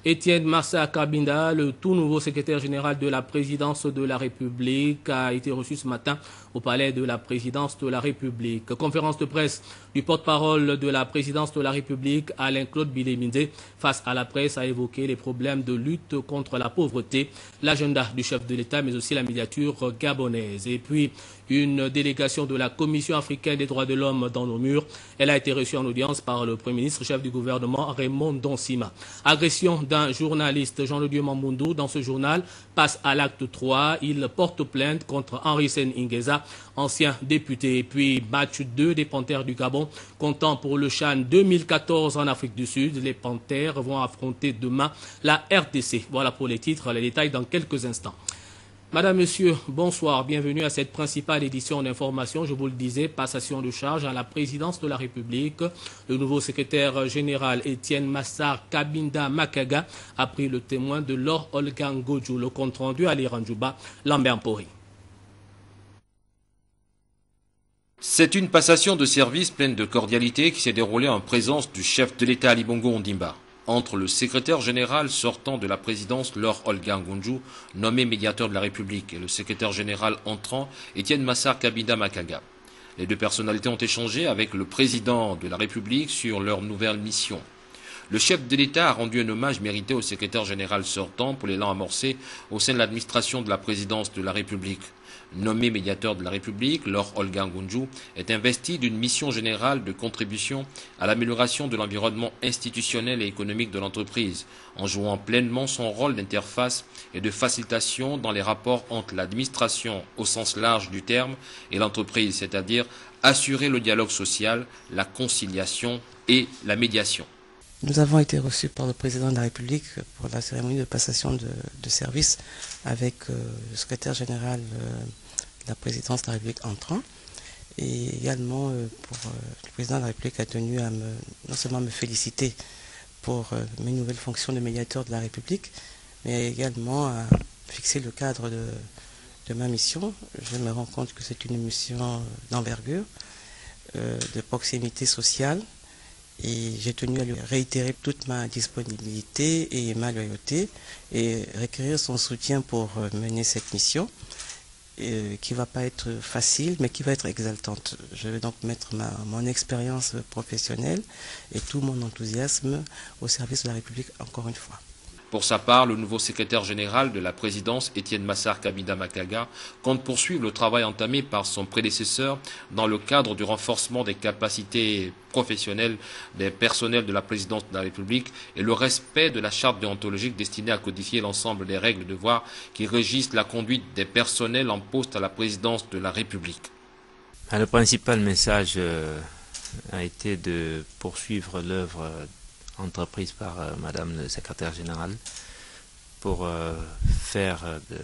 Etienne Massa Kabinda, le tout nouveau secrétaire général de la présidence de la République, a été reçu ce matin au palais de la présidence de la République. Conférence de presse du porte-parole de la présidence de la République, Alain-Claude Bilémindé, face à la presse, a évoqué les problèmes de lutte contre la pauvreté, l'agenda du chef de l'État, mais aussi la médiature gabonaise. Et puis, une délégation de la Commission africaine des droits de l'homme dans nos murs. Elle a été reçue en audience par le Premier ministre, chef du gouvernement, Raymond Donsima. Agression d'un journaliste, Jean-Lodieu Mamboundou, dans ce journal, passe à l'acte 3. Il porte plainte contre Henri Sen Ingeza, ancien député. Et puis, match 2 des Panthères du Gabon, comptant pour le CHAN 2014 en Afrique du Sud. Les Panthères vont affronter demain la RDC. Voilà pour les titres, les détails dans quelques instants. Madame, Monsieur, bonsoir. Bienvenue à cette principale édition d'information. Je vous le disais, passation de charge à la présidence de la République. Le nouveau secrétaire général Etienne Massa Kabinda Makaga a pris le témoin de Laure Olga Ngodjou. Le compte rendu à l'Iranjouba, Lambert Pori. C'est une passation de service pleine de cordialité qui s'est déroulée en présence du chef de l'État Ali Bongo Ondimba, entre le secrétaire général sortant de la présidence, Laure Olga Ngodjou, nommé médiateur de la République, et le secrétaire général entrant, Etienne Massa Kabinda Makaga. Les deux personnalités ont échangé avec le président de la République sur leur nouvelle mission. Le chef de l'État a rendu un hommage mérité au secrétaire général sortant pour l'élan amorcé au sein de l'administration de la présidence de la République. Nommé médiateur de la République, Laure Olga Ngodjou est investi d'une mission générale de contribution à l'amélioration de l'environnement institutionnel et économique de l'entreprise, en jouant pleinement son rôle d'interface et de facilitation dans les rapports entre l'administration au sens large du terme et l'entreprise, c'est-à-dire assurer le dialogue social, la conciliation et la médiation. Nous avons été reçus par le président de la République pour la cérémonie de passation de service avec le secrétaire général de la présidence de la République entrant. Et également, le président de la République a tenu à non seulement me féliciter pour mes nouvelles fonctions de médiateur de la République, mais également à fixer le cadre de ma mission. Je me rends compte que c'est une mission d'envergure, de proximité sociale. Et j'ai tenu à lui réitérer toute ma disponibilité et ma loyauté et requérir son soutien pour mener cette mission qui ne va pas être facile mais qui va être exaltante. Je vais donc mettre mon expérience professionnelle et tout mon enthousiasme au service de la République encore une fois. Pour sa part, le nouveau secrétaire général de la présidence, Etienne Massa Kabinda Makaga, compte poursuivre le travail entamé par son prédécesseur dans le cadre du renforcement des capacités professionnelles des personnels de la présidence de la République et le respect de la charte déontologique destinée à codifier l'ensemble des règles de devoir qui régissent la conduite des personnels en poste à la présidence de la République. Le principal message a été de poursuivre l'œuvre entreprise par Madame le secrétaire général pour faire de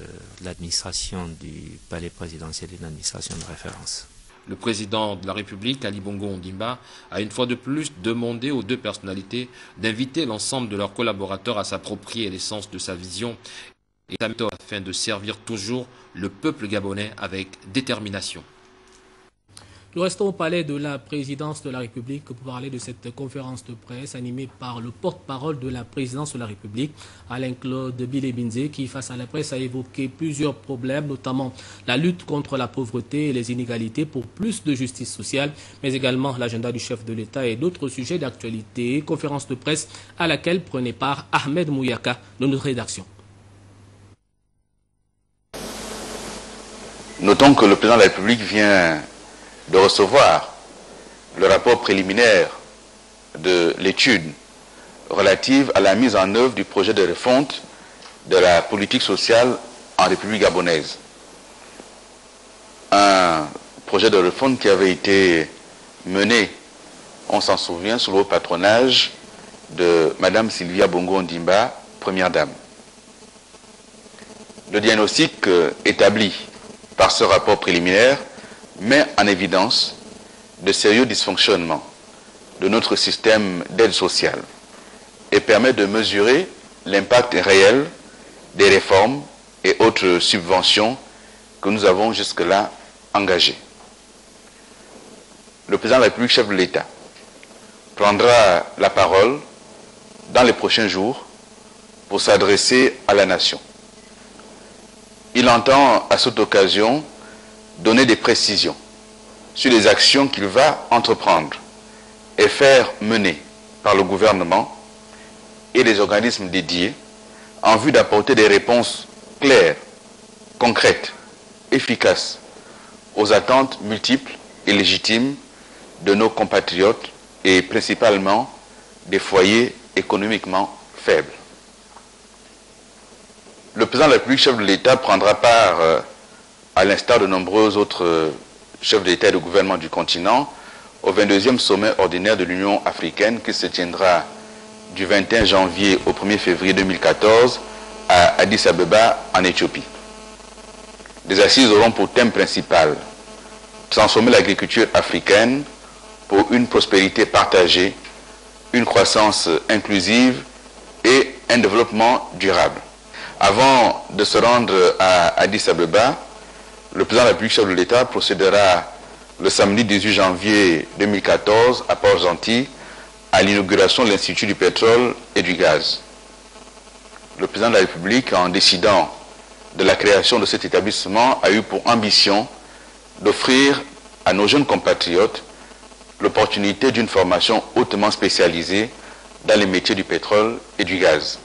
l'administration du palais présidentiel une administration de référence. Le président de la République, Ali Bongo Ondimba, a une fois de plus demandé aux deux personnalités d'inviter l'ensemble de leurs collaborateurs à s'approprier l'essence de sa vision et sa méthode afin de servir toujours le peuple gabonais avec détermination. Nous restons au palais de la présidence de la République pour parler de cette conférence de presse animée par le porte-parole de la présidence de la République, Alain-Claude Bilémindé, qui, face à la presse, a évoqué plusieurs problèmes, notamment la lutte contre la pauvreté et les inégalités pour plus de justice sociale, mais également l'agenda du chef de l'État et d'autres sujets d'actualité. Conférence de presse à laquelle prenait part Ahmed Mouyaka de notre rédaction. Notons que le président de la République vient de recevoir le rapport préliminaire de l'étude relative à la mise en œuvre du projet de refonte de la politique sociale en République gabonaise. Un projet de refonte qui avait été mené, on s'en souvient, sous le haut patronage de Madame Sylvia Bongo Ondimba, première dame. Le diagnostic établi par ce rapport préliminaire met en évidence de sérieux dysfonctionnements de notre système d'aide sociale et permet de mesurer l'impact réel des réformes et autres subventions que nous avons jusque-là engagées. Le président de la République, chef de l'État, prendra la parole dans les prochains jours pour s'adresser à la nation. Il entend à cette occasion donner des précisions sur les actions qu'il va entreprendre et faire mener par le gouvernement et les organismes dédiés en vue d'apporter des réponses claires, concrètes, efficaces aux attentes multiples et légitimes de nos compatriotes et principalement des foyers économiquement faibles. Le président de la République, chef de l'État, prendra part, à l'instar de nombreux autres chefs d'État et de gouvernement du continent, au 22e sommet ordinaire de l'Union africaine qui se tiendra du 21 janvier au 1er février 2014 à Addis Abeba en Éthiopie. Les assises auront pour thème principal transformer l'agriculture africaine pour une prospérité partagée, une croissance inclusive et un développement durable. Avant de se rendre à Addis Abeba, le président de la République, chef de l'État, procédera le samedi 18 janvier 2014 à Port-Gentil à l'inauguration de l'Institut du pétrole et du gaz. Le président de la République, en décidant de la création de cet établissement, a eu pour ambition d'offrir à nos jeunes compatriotes l'opportunité d'une formation hautement spécialisée dans les métiers du pétrole et du gaz.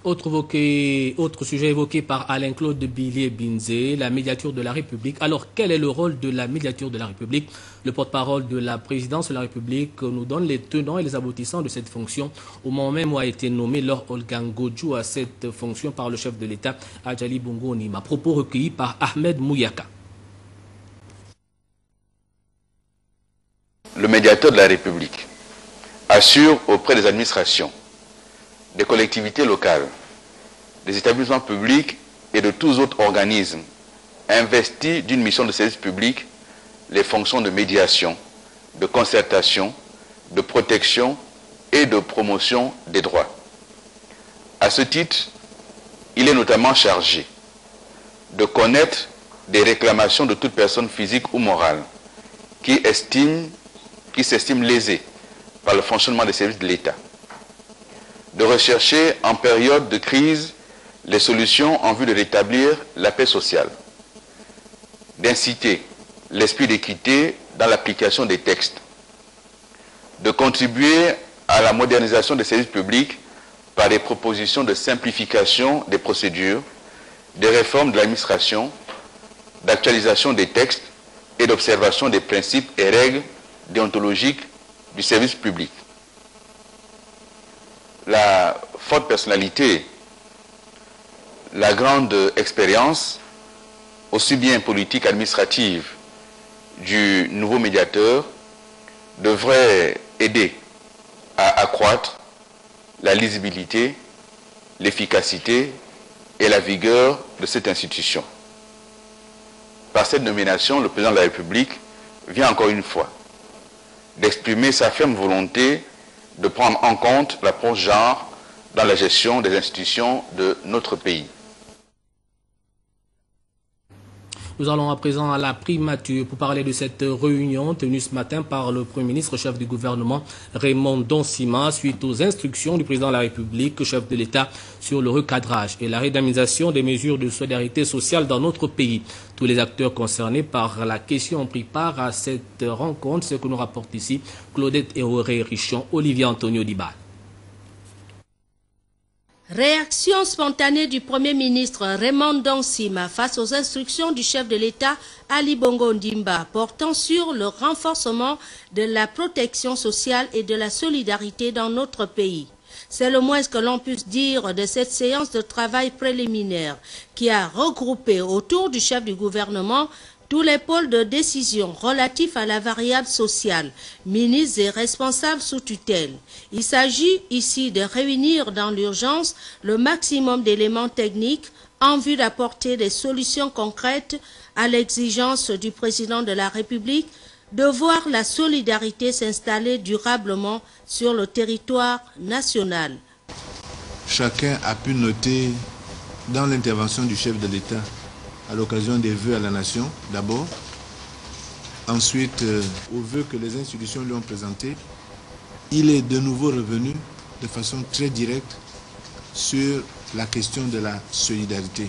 Autre sujet évoqué par Alain-Claude Billier-Binzé, la médiature de la République. Alors, quel est le rôle de la médiature de la République? Le porte-parole de la présidence de la République nous donne les tenants et les aboutissants de cette fonction. Au moment même où a été nommé Laure Olgangojou à cette fonction par le chef de l'État, Adjali Bongo Ondimba. Propos recueillis par Ahmed Mouyaka. Le médiateur de la République assure auprès des administrations, des collectivités locales, des établissements publics et de tous autres organismes investis d'une mission de service public les fonctions de médiation, de concertation, de protection et de promotion des droits. À ce titre, il est notamment chargé de connaître des réclamations de toute personne physique ou morale qui s'estime lésée par le fonctionnement des services de l'État, de rechercher en période de crise les solutions en vue de rétablir la paix sociale, d'inciter l'esprit d'équité dans l'application des textes, de contribuer à la modernisation des services publics par des propositions de simplification des procédures, des réformes de l'administration, d'actualisation des textes et d'observation des principes et règles déontologiques du service public. La forte personnalité, la grande expérience, aussi bien politique qu'administrative, du nouveau médiateur devrait aider à accroître la lisibilité, l'efficacité et la vigueur de cette institution. Par cette nomination, le président de la République vient encore une fois d'exprimer sa ferme volonté de prendre en compte l'approche genre dans la gestion des institutions de notre pays. Nous allons à présent à la primature pour parler de cette réunion tenue ce matin par le Premier ministre, chef du gouvernement Raymond Donsima, suite aux instructions du président de la République, chef de l'État, sur le recadrage et la rédynamisation des mesures de solidarité sociale dans notre pays. Tous les acteurs concernés par la question ont pris part à cette rencontre, ce que nous rapporte ici Claudette Ehoré-Richon, Olivier Antonio Dibal. Réaction spontanée du Premier ministre Raymond Donsima face aux instructions du chef de l'État Ali Bongo Ondimba portant sur le renforcement de la protection sociale et de la solidarité dans notre pays. C'est le moins que l'on puisse dire de cette séance de travail préliminaire qui a regroupé autour du chef du gouvernement tous les pôles de décision relatifs à la variable sociale, ministres et responsables sous tutelle. Il s'agit ici de réunir dans l'urgence le maximum d'éléments techniques en vue d'apporter des solutions concrètes à l'exigence du président de la République de voir la solidarité s'installer durablement sur le territoire national. Chacun a pu noter dans l'intervention du chef de l'État à l'occasion des vœux à la nation, d'abord. Ensuite, aux vœux que les institutions lui ont présentés, il est de nouveau revenu de façon très directe sur la question de la solidarité.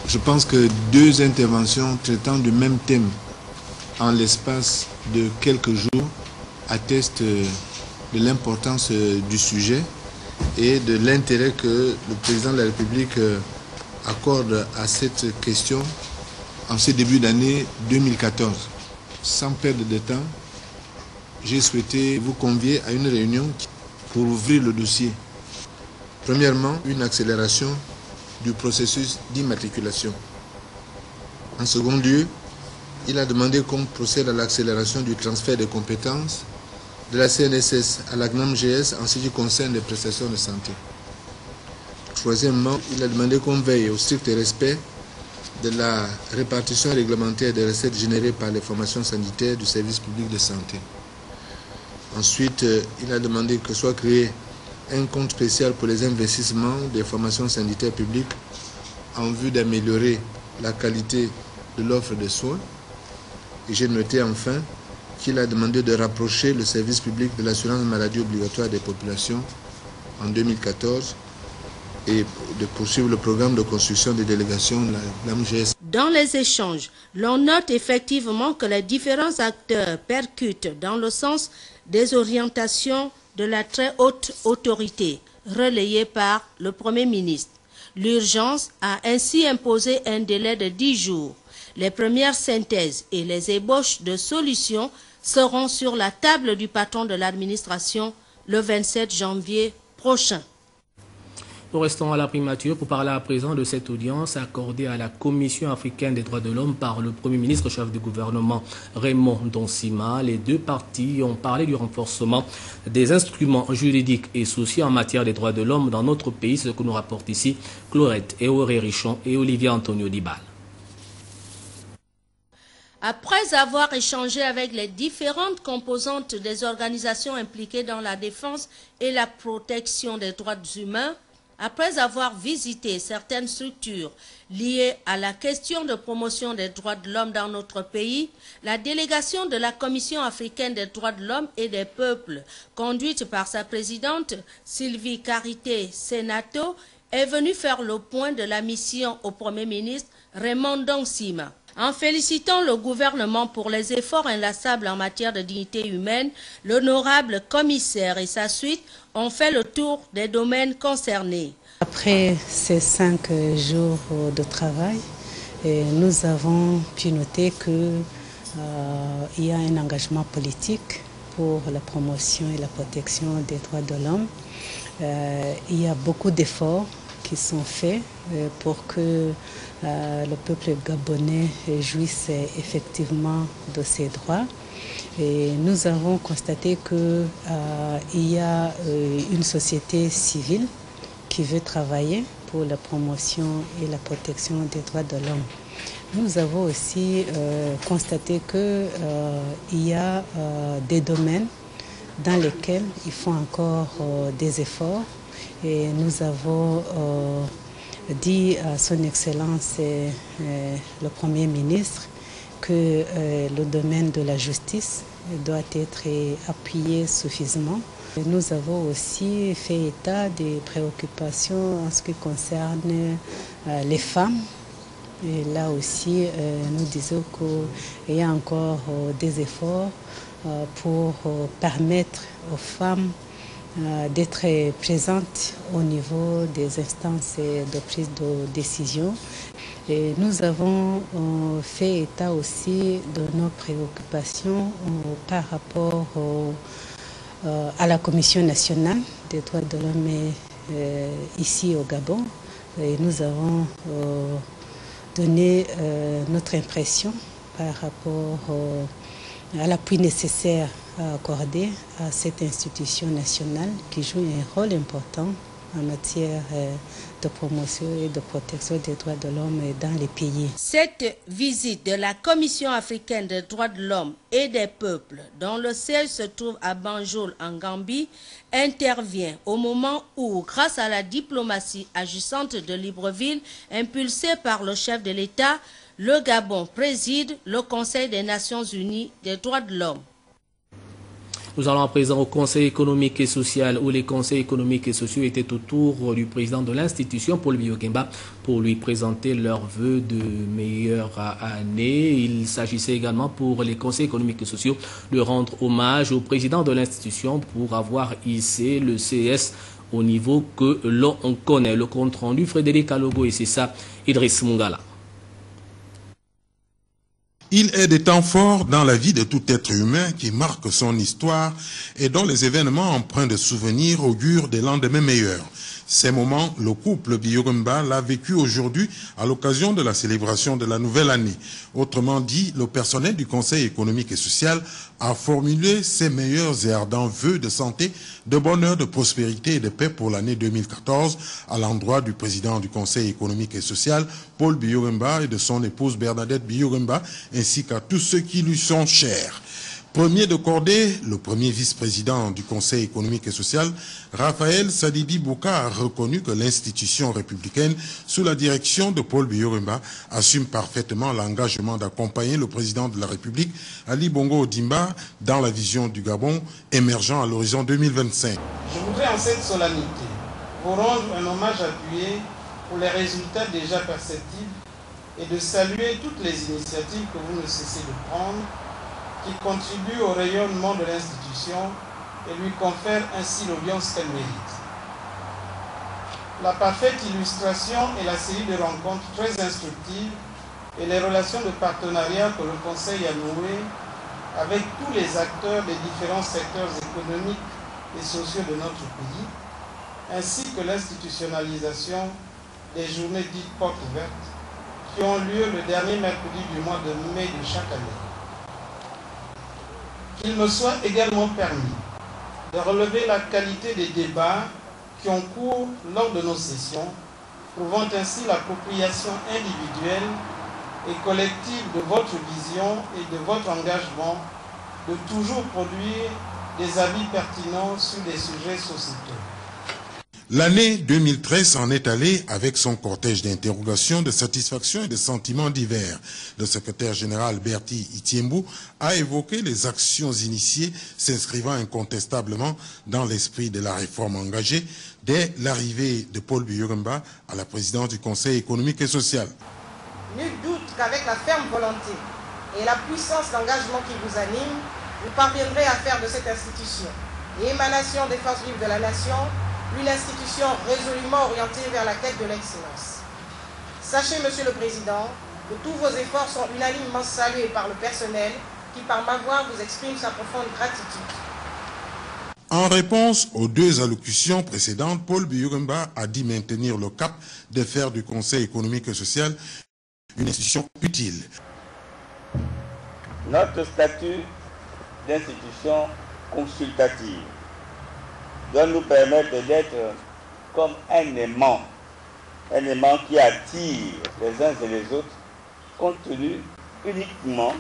Je pense que 2 interventions traitant du même thème en l'espace de quelques jours attestent de l'importance du sujet et de l'intérêt que le président de la République accorde à cette question en ce début d'année 2014. Sans perdre de temps, j'ai souhaité vous convier à une réunion pour ouvrir le dossier. Premièrement, une accélération du processus d'immatriculation. En second lieu, il a demandé qu'on procède à l'accélération du transfert des compétences de la CNSS à la CNAM-GS en ce qui concerne les prestations de santé. Troisièmement, il a demandé qu'on veille au strict respect de la répartition réglementaire des recettes générées par les formations sanitaires du service public de santé. Ensuite, il a demandé que soit créé un compte spécial pour les investissements des formations sanitaires publiques en vue d'améliorer la qualité de l'offre de soins. Et j'ai noté enfin qu'il a demandé de rapprocher le service public de l'assurance maladie obligatoire des populations en 2014 et de poursuivre le programme de construction des délégations de la MGS. Dans les échanges, l'on note effectivement que les différents acteurs percutent dans le sens des orientations de la très haute autorité, relayée par le Premier ministre. L'urgence a ainsi imposé un délai de 10 jours. Les premières synthèses et les ébauches de solutions seront sur la table du patron de l'administration le 27 janvier prochain. Nous restons à la primature pour parler à présent de cette audience accordée à la Commission africaine des droits de l'homme par le Premier ministre chef du gouvernement Raymond Donsima. Les 2 parties ont parlé du renforcement des instruments juridiques et sociaux en matière des droits de l'homme dans notre pays, ce que nous rapportent ici Clorette Eoré Richon et Olivier Antonio Dibal. Après avoir échangé avec les différentes composantes des organisations impliquées dans la défense et la protection des droits humains, après avoir visité certaines structures liées à la question de promotion des droits de l'homme dans notre pays, la délégation de la Commission africaine des droits de l'homme et des peuples, conduite par sa présidente Sylvie Carité Senato, est venue faire le point de la mission au Premier ministre Raymond Donsima. En félicitant le gouvernement pour les efforts inlassables en matière de dignité humaine, l'honorable commissaire et sa suite ont fait le tour des domaines concernés. Après ces 5 jours de travail, nous avons pu noter qu'il y a un engagement politique pour la promotion et la protection des droits de l'homme. Il y a beaucoup d'efforts qui sont faits pour que le peuple gabonais jouisse effectivement de ses droits. Et nous avons constaté qu'il y a une société civile qui veut travailler pour la promotion et la protection des droits de l'homme. Nous avons aussi constaté qu'il y a des domaines dans lesquels il faut encore des efforts. Et nous avons dit à son Excellence le Premier ministre que le domaine de la justice doit être appuyé suffisamment. Nous avons aussi fait état des préoccupations en ce qui concerne les femmes. Et là aussi, nous disons qu'il y a encore des efforts pour permettre aux femmes d'être présentes au niveau des instances de prise de décision. Et nous avons fait état aussi de nos préoccupations par rapport à la Commission nationale des droits de l'homme ici au Gabon. Et nous avons donné notre impression par rapport à l'appui nécessaire à accorder à cette institution nationale qui joue un rôle important en matière de promotion et de protection des droits de l'homme dans les pays. Cette visite de la Commission africaine des droits de l'homme et des peuples, dont le siège se trouve à Banjul en Gambie, intervient au moment où, grâce à la diplomatie agissante de Libreville, impulsée par le chef de l'État, le Gabon préside le Conseil des Nations Unies des droits de l'homme. Nous allons à présent au Conseil économique et social, où les conseils économiques et sociaux étaient autour du président de l'institution, Paul Biyo-Kemba, pour lui présenter leurs vœux de meilleure année. Il s'agissait également pour les conseils économiques et sociaux de rendre hommage au président de l'institution pour avoir hissé le CS au niveau que l'on connaît. Le compte rendu, Frédéric Alogo, et c'est ça, Idriss Mungala. Il est des temps forts dans la vie de tout être humain qui marque son histoire et dont les événements empreints de souvenirs augurent des lendemains meilleurs. Ces moments, le couple Biyo-Kemba l'a vécu aujourd'hui à l'occasion de la célébration de la nouvelle année. Autrement dit, le personnel du Conseil économique et social a formulé ses meilleurs et ardents vœux de santé, de bonheur, de prospérité et de paix pour l'année 2014 à l'endroit du président du Conseil économique et social, Paul Biyo-Kemba, et de son épouse Bernadette Biyo-Kemba, ainsi qu'à tous ceux qui lui sont chers. Premier de cordée, le premier vice-président du Conseil économique et social, Raphaël Sadidi Bouka, a reconnu que l'institution républicaine, sous la direction de Paul Biyo-Kemba, assume parfaitement l'engagement d'accompagner le président de la République, Ali Bongo Ondimba, dans la vision du Gabon émergent à l'horizon 2025. Je voudrais en cette solennité vous rendre un hommage appuyé pour les résultats déjà perceptibles et de saluer toutes les initiatives que vous ne cessez de prendre, qui contribue au rayonnement de l'institution et lui confère ainsi l'audience qu'elle mérite. La parfaite illustration est la série de rencontres très instructives et les relations de partenariat que le Conseil a nouées avec tous les acteurs des différents secteurs économiques et sociaux de notre pays, ainsi que l'institutionnalisation des journées dites portes ouvertes qui ont lieu le dernier mercredi du mois de mai de chaque année. Qu'il me soit également permis de relever la qualité des débats qui ont cours lors de nos sessions, prouvant ainsi l'appropriation individuelle et collective de votre vision et de votre engagement de toujours produire des avis pertinents sur des sujets sociétaux. L'année 2013 en est allée avec son cortège d'interrogations, de satisfaction et de sentiments divers. Le secrétaire général Berti Itiembu a évoqué les actions initiées s'inscrivant incontestablement dans l'esprit de la réforme engagée dès l'arrivée de Paul Biyo-Kemba à la présidence du Conseil économique et social. Nul doute qu'avec la ferme volonté et la puissance d'engagement qui vous anime, vous parviendrez à faire de cette institution et émanation des forces vives de la nation une institution résolument orientée vers la quête de l'excellence. Sachez, Monsieur le Président, que tous vos efforts sont unanimement salués par le personnel qui, par ma voix, vous exprime sa profonde gratitude. En réponse aux deux allocutions précédentes, Paul Biyo-Kemba a dit maintenir le cap de faire du Conseil économique et social une institution utile. Notre statut d'institution consultative doit nous permettre d'être comme un aimant qui attire les uns et les autres, compte tenu uniquement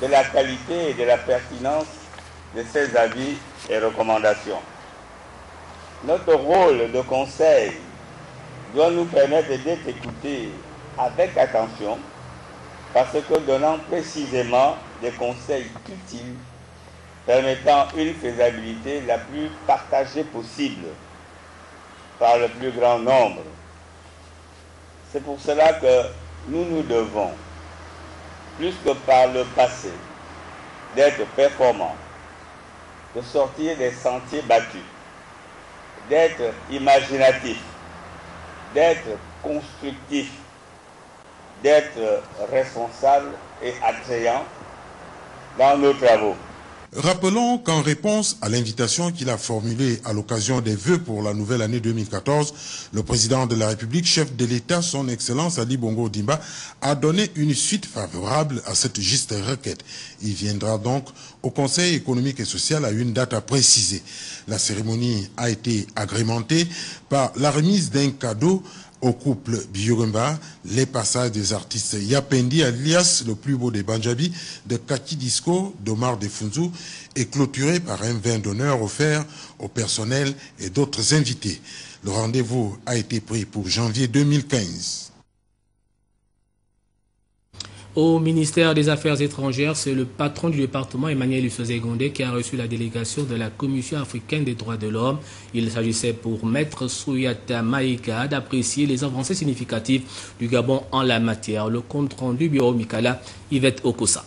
de la qualité et de la pertinence de ses avis et recommandations. Notre rôle de conseil doit nous permettre d'être écoutés avec attention, parce que donnant précisément des conseils utiles permettant une faisabilité la plus partagée possible par le plus grand nombre. C'est pour cela que nous nous devons, plus que par le passé, d'être performants, de sortir des sentiers battus, d'être imaginatifs, d'être constructifs, d'être responsables et attrayants dans nos travaux. Rappelons qu'en réponse à l'invitation qu'il a formulée à l'occasion des vœux pour la nouvelle année 2014, le président de la République, chef de l'État, son Excellence Ali Bongo Ondimba, a donné une suite favorable à cette juste requête. Il viendra donc au Conseil économique et social à une date à préciser. La cérémonie a été agrémentée par la remise d'un cadeau au couple Biyo-Kemba, les passages des artistes Yapendi alias le plus beau des Banjabi, de Kaki Disco, d'Omar Defunzu, et clôturé par un vin d'honneur offert au personnel et d'autres invités. Le rendez-vous a été pris pour janvier 2015. Au ministère des Affaires étrangères, c'est le patron du département, Emmanuel Isosé-Gondé, qui a reçu la délégation de la Commission africaine des droits de l'homme. Il s'agissait pour Maître Souyata Maïga d'apprécier les avancées significatives du Gabon en la matière. Le compte rendu Bureau Mikala, Yvette Okosa.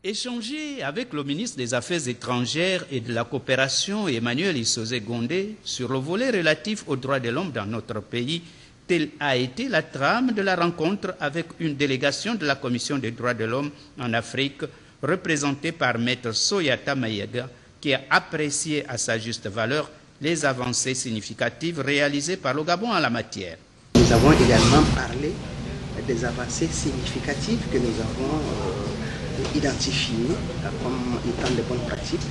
Échanger avec le ministre des Affaires étrangères et de la coopération, Emmanuel Isosé-Gondé, sur le volet relatif aux droits de l'homme dans notre pays, telle a été la trame de la rencontre avec une délégation de la Commission des droits de l'homme en Afrique, représentée par Maître Souyata Maïga, qui a apprécié à sa juste valeur les avancées significatives réalisées par le Gabon en la matière. Nous avons également parlé des avancées significatives que nous avons identifiées comme étant de bonnes pratiques,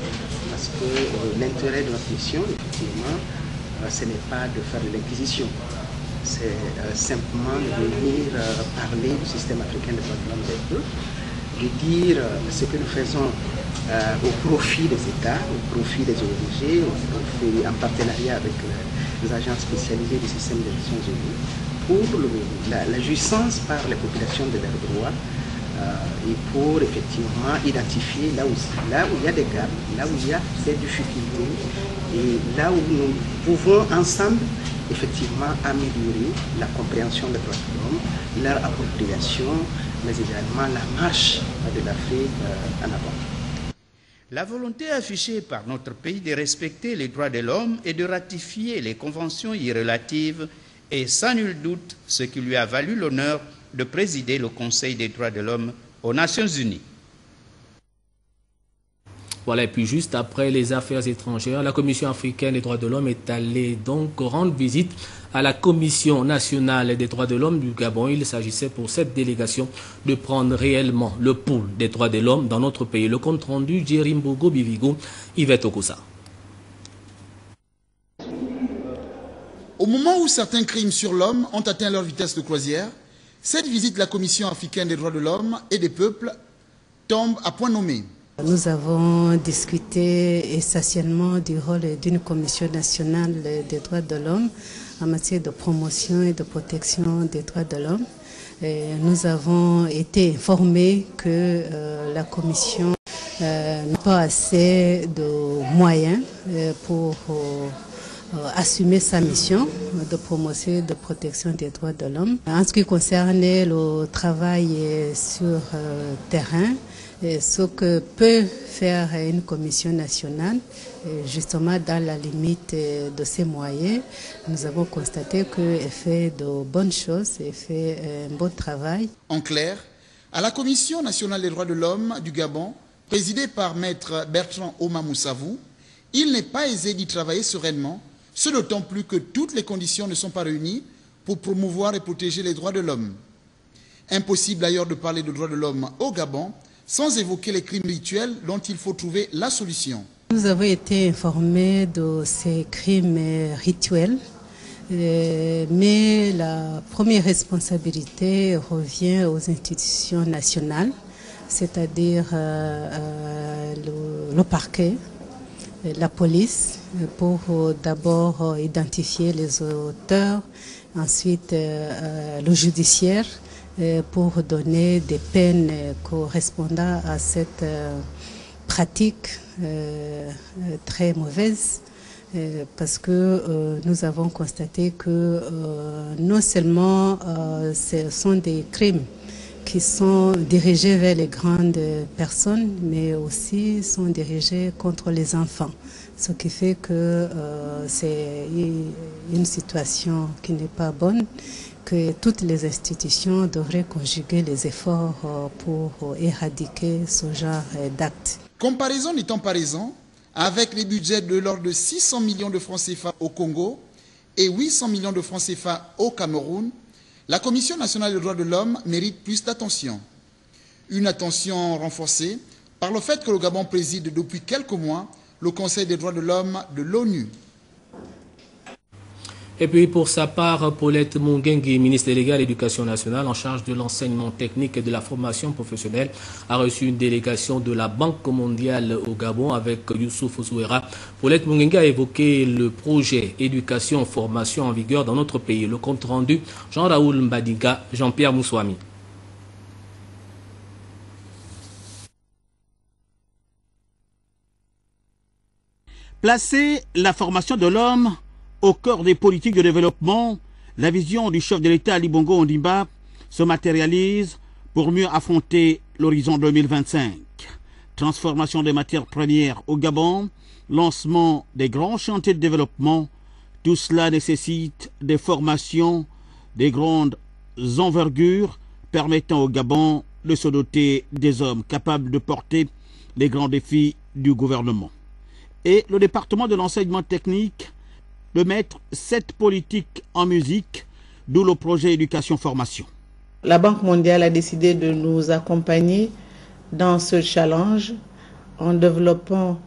parce que l'intérêt de notre mission, effectivement, ce n'est pas de faire de l'inquisition. C'est simplement de venir parler du système africain des droits de l'homme des peuples, de dire ce que nous faisons au profit des États, au profit des ONG, en partenariat avec les agences spécialisées du système des Nations Unies, pour la jouissance par les populations de leurs droits et pour effectivement identifier là où il y a des gaps, là où il y a des difficultés et là où nous pouvons ensemble effectivement améliorer la compréhension des droits de l'homme, leur appropriation, mais également la marche de l'Afrique en avant. La volonté affichée par notre pays de respecter les droits de l'homme et de ratifier les conventions y relatives est sans nul doute ce qui lui a valu l'honneur de présider le Conseil des droits de l'homme aux Nations Unies. Voilà, et puis juste après les affaires étrangères, la Commission africaine des droits de l'homme est allée donc rendre visite à la Commission nationale des droits de l'homme du Gabon. Il s'agissait pour cette délégation de prendre réellement le pouls des droits de l'homme dans notre pays. Le compte rendu, Djerimbogo Bivigo, Yvette Okosa. Au moment où certains crimes sur l'homme ont atteint leur vitesse de croisière, cette visite de la Commission africaine des droits de l'homme et des peuples tombe à point nommé. Nous avons discuté essentiellement du rôle d'une commission nationale des droits de l'homme en matière de promotion et de protection des droits de l'homme. Nous avons été informés que la commission n'a pas assez de moyens pour assumer sa mission de promotion et de protection des droits de l'homme. En ce qui concerne le travail sur terrain, ce que peut faire une commission nationale, justement dans la limite de ses moyens, nous avons constaté qu'elle fait de bonnes choses, elle fait un bon travail. En clair, à la Commission nationale des droits de l'homme du Gabon, présidée par Maître Bertrand Oma Moussavou, il n'est pas aisé d'y travailler sereinement, ce d'autant plus que toutes les conditions ne sont pas réunies pour promouvoir et protéger les droits de l'homme. Impossible d'ailleurs de parler de droits de l'homme au Gabon sans évoquer les crimes rituels dont il faut trouver la solution. Nous avons été informés de ces crimes rituels, mais la première responsabilité revient aux institutions nationales, c'est-à-dire le parquet, la police, pour d'abord identifier les auteurs, ensuite le judiciaire, pour donner des peines correspondant à cette pratique très mauvaise, parce que nous avons constaté que non seulement ce sont des crimes qui sont dirigés vers les grandes personnes, mais aussi sont dirigés contre les enfants. Ce qui fait que c'est une situation qui n'est pas bonne, que toutes les institutions devraient conjuguer les efforts pour éradiquer ce genre d'actes. Comparaison n'étant pas raison, avec les budgets de l'ordre de 600 millions de francs CFA au Congo et 800 millions de francs CFA au Cameroun, la Commission nationale des droits de l'homme mérite plus d'attention. Une attention renforcée par le fait que le Gabon préside depuis quelques mois le Conseil des droits de l'homme de l'ONU. Et puis pour sa part, Paulette Mungengi, ministre déléguée à l'Éducation nationale en charge de l'enseignement technique et de la formation professionnelle, a reçu une délégation de la Banque mondiale au Gabon avec Youssouf Zouera. Paulette Mungengi a évoqué le projet éducation-formation en vigueur dans notre pays. Le compte rendu, Jean-Raoul Mbadinga, Jean-Pierre Moussouami. Placer la formation de l'homme au cœur des politiques de développement, la vision du chef de l'État Ali Bongo Ondimba se matérialise pour mieux affronter l'horizon 2025. Transformation des matières premières au Gabon, lancement des grands chantiers de développement, tout cela nécessite des formations, des grandes envergures permettant au Gabon de se doter des hommes capables de porter les grands défis du gouvernement. Et le département de l'enseignement technique de mettre cette politique en musique, d'où le projet éducation-formation. La Banque mondiale a décidé de nous accompagner dans ce challenge en développant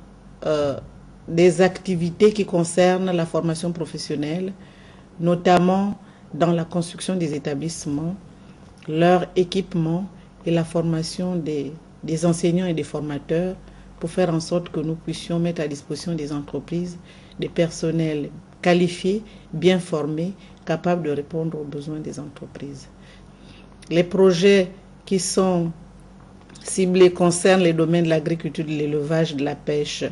des activités qui concernent la formation professionnelle, notamment dans la construction des établissements, leur équipement et la formation des enseignants et des formateurs pour faire en sorte que nous puissions mettre à disposition des entreprises des personnels qualifiés, bien formés, capables de répondre aux besoins des entreprises. Les projets qui sont ciblés concernent les domaines de l'agriculture, de l'élevage, de la pêche,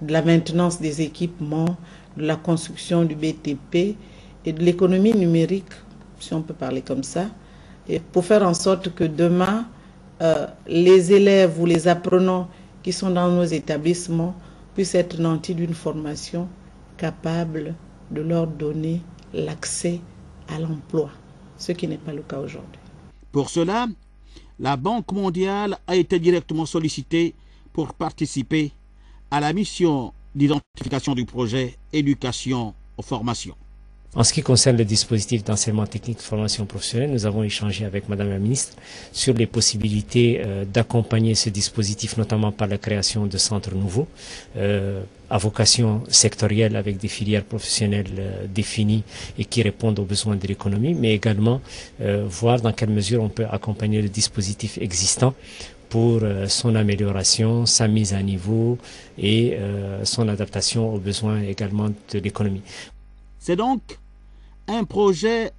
de la maintenance des équipements, de la construction du BTP et de l'économie numérique, si on peut parler comme ça, et pour faire en sorte que demain, les élèves ou les apprenants qui sont dans nos établissements puissent être nantis d'une formation capable de leur donner l'accès à l'emploi, ce qui n'est pas le cas aujourd'hui. Pour cela, la Banque mondiale a été directement sollicitée pour participer à la mission d'identification du projet éducation-formation. En ce qui concerne le dispositif d'enseignement technique de formation professionnelle, nous avons échangé avec Madame la Ministre sur les possibilités d'accompagner ce dispositif, notamment par la création de centres nouveaux à vocation sectorielle avec des filières professionnelles définies et qui répondent aux besoins de l'économie, mais également voir dans quelle mesure on peut accompagner le dispositif existant pour son amélioration, sa mise à niveau et son adaptation aux besoins également de l'économie. C'est donc un projet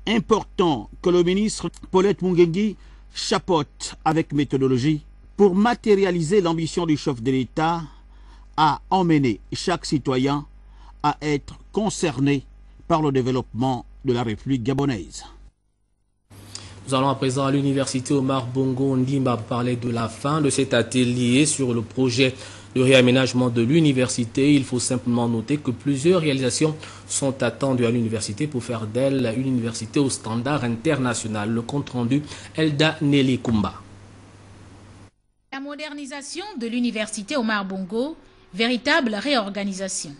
important que le ministre Paulette Mungengi chapeaute avec méthodologie pour matérialiser l'ambition du chef de l'État à emmener chaque citoyen à être concerné par le développement de la République gabonaise. Nous allons à présent à l'université Omar Bongo Ondimba parler de la fin de cet atelier sur le projet de réaménagement de l'université. Il faut simplement noter que plusieurs réalisations sont attendues à l'université pour faire d'elle une université au standard international. Le compte rendu, Elda Nelly Kumba. La modernisation de l'université Omar Bongo, véritable réorganisation.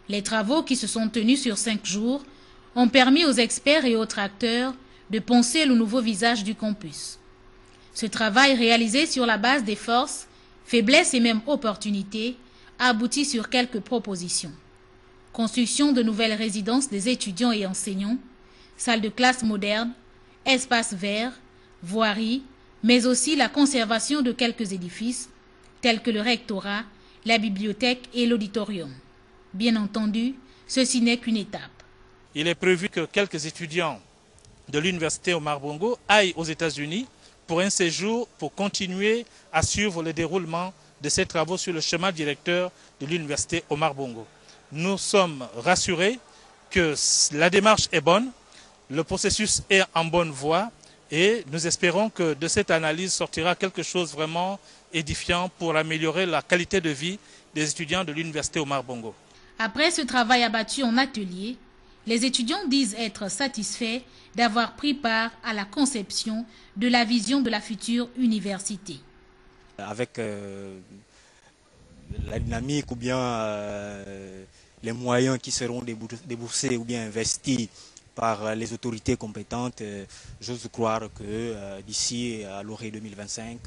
Les travaux qui se sont tenus sur 5 jours ont permis aux experts et autres acteurs de poncer le nouveau visage du campus. Ce travail réalisé sur la base des forces, faiblesses et même opportunités a abouti sur quelques propositions. Construction de nouvelles résidences des étudiants et enseignants, salles de classe modernes, espaces verts, voiries, mais aussi la conservation de quelques édifices, tels que le rectorat, la bibliothèque et l'auditorium. Bien entendu, ceci n'est qu'une étape. Il est prévu que quelques étudiants de l'université Omar Bongo aillent aux États-Unis pour un séjour pour continuer à suivre le déroulement de ces travaux sur le schéma directeur de l'université Omar Bongo. Nous sommes rassurés que la démarche est bonne, le processus est en bonne voie et nous espérons que de cette analyse sortira quelque chose vraiment édifiant pour améliorer la qualité de vie des étudiants de l'université Omar Bongo. Après ce travail abattu en atelier, les étudiants disent être satisfaits d'avoir pris part à la conception de la vision de la future université. Avec la dynamique ou bien les moyens qui seront déboursés ou bien investis par les autorités compétentes, j'ose croire que d'ici à l'horizon 2025,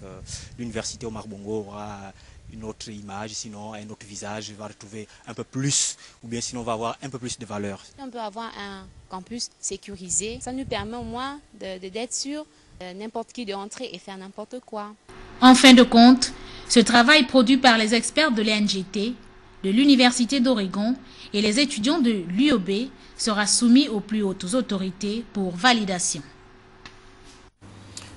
l'université Omar Bongo aura une autre image, sinon un autre visage va retrouver un peu plus, ou bien sinon on va avoir un peu plus de valeur. On peut avoir un campus sécurisé, ça nous permet au moins d'être sûr n'importe qui de entrer et faire n'importe quoi. En fin de compte, ce travail produit par les experts de l'ENGT, de l'Université d'Oregon et les étudiants de l'UOB sera soumis aux plus hautes autorités pour validation.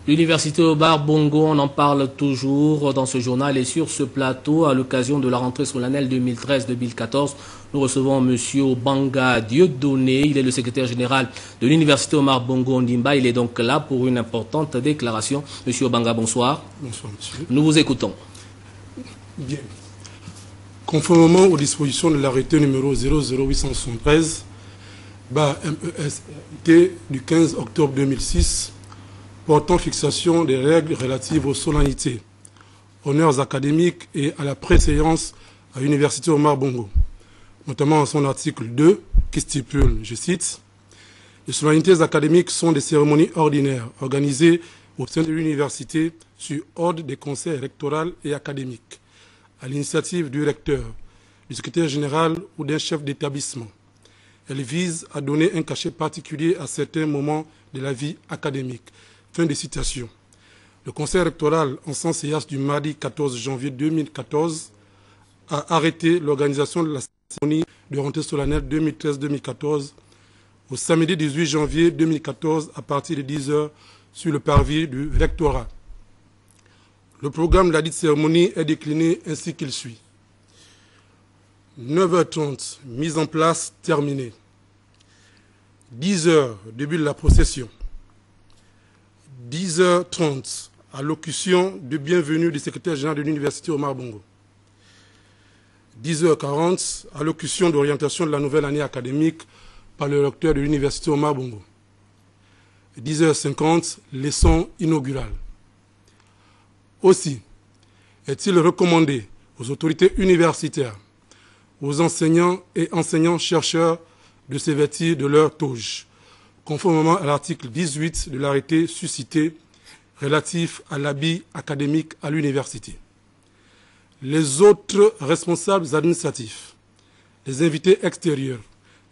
L'université Omar Bongo, on en parle toujours dans ce journal et sur ce plateau à l'occasion de la rentrée solennelle 2013-2014. Nous recevons M. Obanga Dieudonné, il est le secrétaire général de l'université Omar Bongo Ondimba. Il est donc là pour une importante déclaration. M. Obanga, bonsoir. Bonsoir, monsieur. Nous vous écoutons. Bien. Conformément aux dispositions de l'arrêté numéro 00873, MEST du 15 octobre 2006, portant fixation des règles relatives aux solennités, honneurs académiques et à la préséance à l'université Omar Bongo, notamment en son article 2, qui stipule, je cite, « Les solennités académiques sont des cérémonies ordinaires organisées au sein de l'université sur ordre des conseils électoraux et académiques, à l'initiative du recteur, du secrétaire général ou d'un chef d'établissement. Elles visent à donner un cachet particulier à certains moments de la vie académique. » Fin de citation. Le Conseil électoral, en son séance du mardi 14 janvier 2014, a arrêté l'organisation de la cérémonie de rentrée solennelle 2013-2014 au samedi 18 janvier 2014 à partir de 10 h sur le parvis du rectorat. Le programme de la dite cérémonie est décliné ainsi qu'il suit. 9h30, mise en place, terminée. 10 h, début de la procession. 10h30, allocution de bienvenue du secrétaire général de l'université Omar Bongo. 10h40, allocution d'orientation de la nouvelle année académique par le recteur de l'université Omar Bongo. 10h50, leçon inaugurale. Aussi, est-il recommandé aux autorités universitaires, aux enseignants et enseignants-chercheurs de se vêtir de leur toge, conformément à l'article 18 de l'arrêté suscité relatif à l'habit académique à l'université. Les autres responsables administratifs, les invités extérieurs,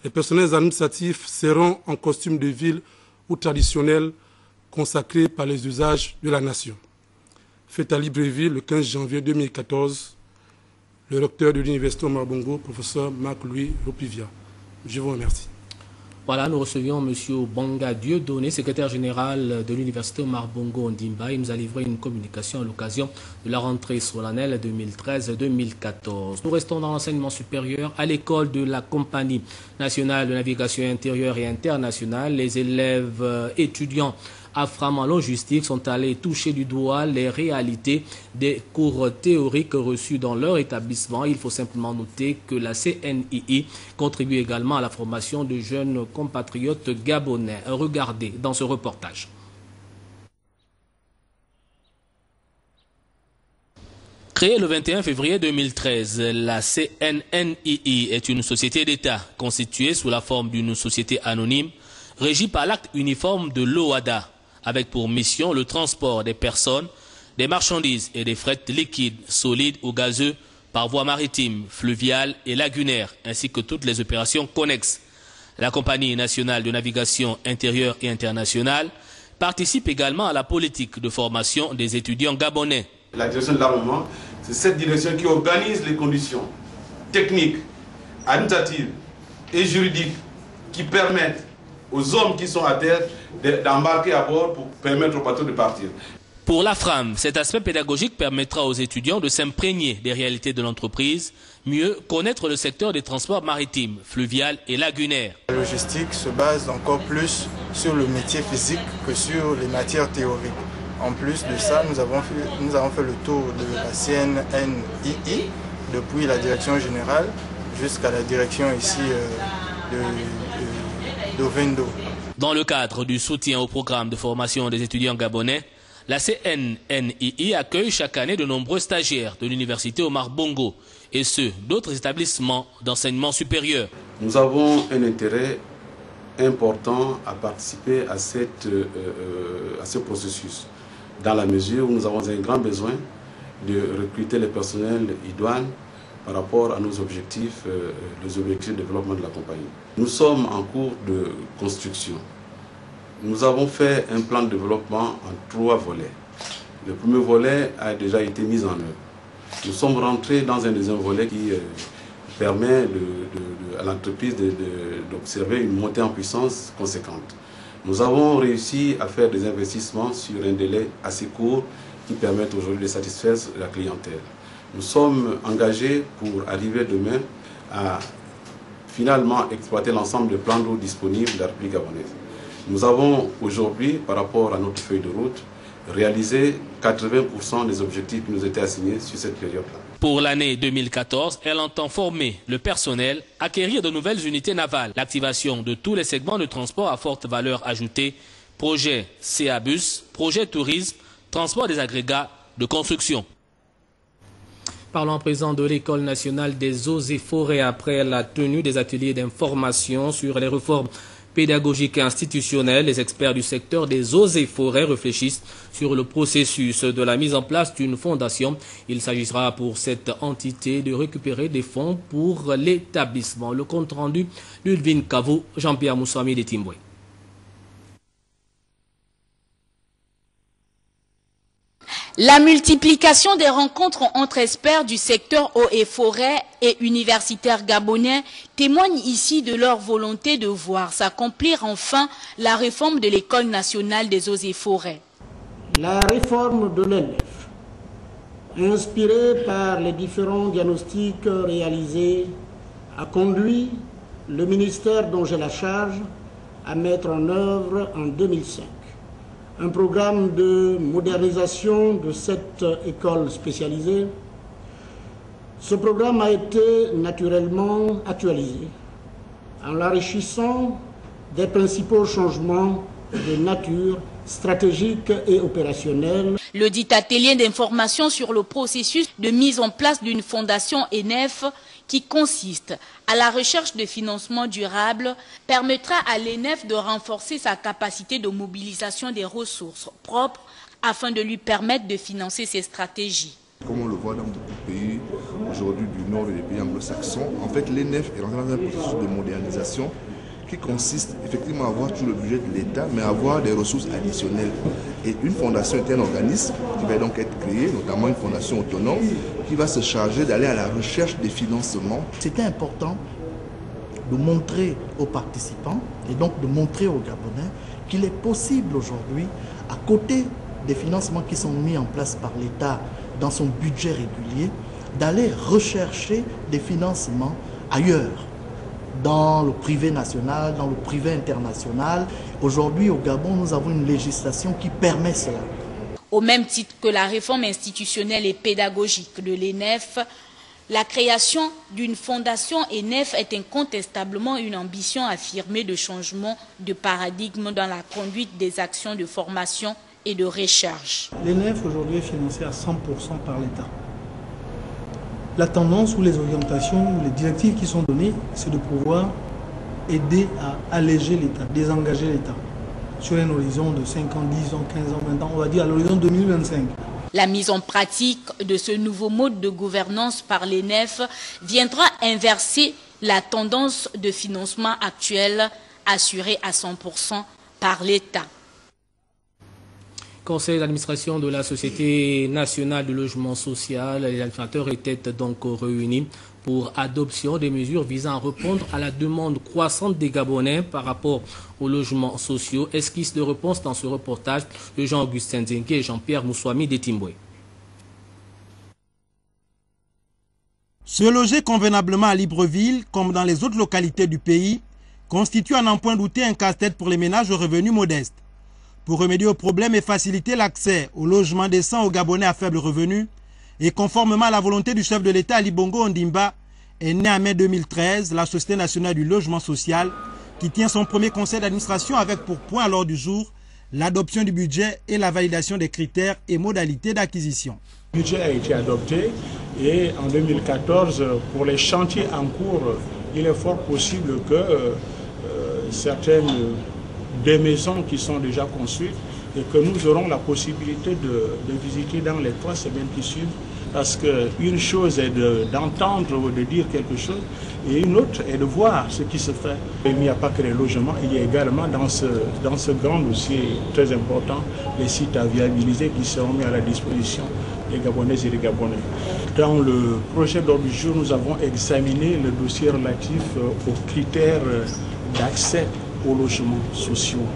les personnels administratifs seront en costume de ville ou traditionnel consacré par les usages de la nation. Fait à Libreville le 15 janvier 2014, le recteur de l'université Omar Bongo, professeur Marc-Louis Ropivia. Je vous remercie. Voilà, nous recevions M. Obanga Dieudonné, secrétaire général de l'université Omar Bongo Ondimba. Il nous a livré une communication à l'occasion de la rentrée solennelle 2013-2014. Nous restons dans l'enseignement supérieur à l'école de la Compagnie nationale de navigation intérieure et internationale. Les élèves étudiants AFRAM en logistique sont allés toucher du doigt les réalités des cours théoriques reçus dans leur établissement. Il faut simplement noter que la CNII contribue également à la formation de jeunes compatriotes gabonais. Regardez dans ce reportage. Créée le 21 février 2013, la CNNII est une société d'État constituée sous la forme d'une société anonyme régie par l'acte uniforme de l'OADA, avec pour mission le transport des personnes, des marchandises et des fret liquides, solides ou gazeux par voie maritime, fluviale et lagunaire, ainsi que toutes les opérations connexes. La Compagnie nationale de navigation intérieure et internationale participe également à la politique de formation des étudiants gabonais. La direction de l'armement, c'est cette direction qui organise les conditions techniques, administratives et juridiques qui permettent aux hommes qui sont à terre d'embarquer à bord pour permettre aux bateaux de partir. Pour l'AFRAM, cet aspect pédagogique permettra aux étudiants de s'imprégner des réalités de l'entreprise, mieux connaître le secteur des transports maritimes, fluvial et lagunaires. La logistique se base encore plus sur le métier physique que sur les matières théoriques. En plus de ça, nous avons fait le tour de la CNNII, depuis la direction générale jusqu'à la direction ici d'Ovendo. Dans le cadre du soutien au programme de formation des étudiants gabonais, la CNNII accueille chaque année de nombreux stagiaires de l'université Omar Bongo et ceux d'autres établissements d'enseignement supérieur. Nous avons un intérêt important à participer à ce processus, dans la mesure où nous avons un grand besoin de recruter les personnels idoines par rapport à nos objectifs, les objectifs de développement de la compagnie. Nous sommes en cours de construction. Nous avons fait un plan de développement en 3 volets. Le premier volet a déjà été mis en œuvre. Nous sommes rentrés dans un deuxième volet qui permet à l'entreprise d'observer une montée en puissance conséquente. Nous avons réussi à faire des investissements sur un délai assez court qui permettent aujourd'hui de satisfaire la clientèle. Nous sommes engagés pour arriver demain à finalement exploiter l'ensemble des plans d'eau disponibles de la République gabonaise. Nous avons aujourd'hui, par rapport à notre feuille de route, réalisé 80% des objectifs qui nous étaient assignés sur cette période-là. Pour l'année 2014, elle entend former le personnel, acquérir de nouvelles unités navales, l'activation de tous les segments de transport à forte valeur ajoutée, projet CA-Bus, projet tourisme, transport des agrégats de construction. Parlons à présent de l'École nationale des eaux et forêts après la tenue des ateliers d'information sur les réformes pédagogiques et institutionnelles. Les experts du secteur des eaux et forêts réfléchissent sur le processus de la mise en place d'une fondation. Il s'agira pour cette entité de récupérer des fonds pour l'établissement. Le compte rendu d'Ulvin Kavo, Jean-Pierre Moussami de Timboué. La multiplication des rencontres entre experts du secteur eau et forêt et universitaires gabonais témoigne ici de leur volonté de voir s'accomplir enfin la réforme de l'École nationale des eaux et forêts. La réforme de l'ENEF, inspirée par les différents diagnostics réalisés, a conduit le ministère dont j'ai la charge à mettre en œuvre en 2005 un programme de modernisation de cette école spécialisée. Ce programme a été naturellement actualisé en l'enrichissant des principaux changements de nature stratégique et opérationnelle. Le dit atelier d'information sur le processus de mise en place d'une fondation ENEF qui consiste à la recherche de financement durable permettra à l'ENEF de renforcer sa capacité de mobilisation des ressources propres afin de lui permettre de financer ses stratégies. Comme on le voit dans beaucoup de pays aujourd'hui du Nord et des pays anglo-saxons, en fait l'ENEF est rentré dans un processus de modernisation qui consiste effectivement à avoir tout le budget de l'État, mais à avoir des ressources additionnelles. Et une fondation est un organisme qui va donc être créé, notamment une fondation autonome, qui va se charger d'aller à la recherche des financements. C'était important de montrer aux participants et donc de montrer aux Gabonais qu'il est possible aujourd'hui, à côté des financements qui sont mis en place par l'État dans son budget régulier, d'aller rechercher des financements ailleurs, dans le privé national, dans le privé international. Aujourd'hui, au Gabon, nous avons une législation qui permet cela. Au même titre que la réforme institutionnelle et pédagogique de l'ENEF, la création d'une fondation ENEF est incontestablement une ambition affirmée de changement de paradigme dans la conduite des actions de formation et de recherche. L'ENEF aujourd'hui est financée à 100% par l'État. La tendance ou les orientations, les directives qui sont données, c'est de pouvoir aider à alléger l'État, désengager l'État sur un horizon de 5 ans, 10 ans, 15 ans, 20 ans, on va dire à l'horizon 2025. La mise en pratique de ce nouveau mode de gouvernance par l'ENEF viendra inverser la tendance de financement actuelle assurée à 100% par l'État. Conseil d'administration de la Société nationale du logement social, les administrateurs étaient donc réunis pour adoption des mesures visant à répondre à la demande croissante des Gabonais par rapport aux logements sociaux. Esquisse de réponse dans ce reportage de Jean-Augustin Zenke et Jean-Pierre Moussouami de Timboué. Se loger convenablement à Libreville, comme dans les autres localités du pays, constitue à n'en point douter un casse-tête pour les ménages aux revenus modestes. Pour remédier au problème et faciliter l'accès au logement décent aux Gabonais à faible revenu, et conformément à la volonté du chef de l'État Ali Bongo Ondimba, est née en mai 2013 la Société nationale du logement social, qui tient son premier conseil d'administration avec pour point à l'ordre du jour l'adoption du budget et la validation des critères et modalités d'acquisition. Le budget a été adopté et en 2014, pour les chantiers en cours, il est fort possible que certaines des maisons qui sont déjà construites et que nous aurons la possibilité de visiter dans les 3 semaines qui suivent Parce qu'une chose est d'entendre ou de dire quelque chose, et une autre est de voir ce qui se fait. Il n'y a pas que les logements, il y a également dans ce grand dossier très important, les sites à viabiliser qui seront mis à la disposition des Gabonaises et des Gabonais. Dans le projet d'ordre du jour, nous avons examiné le dossier relatif aux critères d'accès aux logements sociaux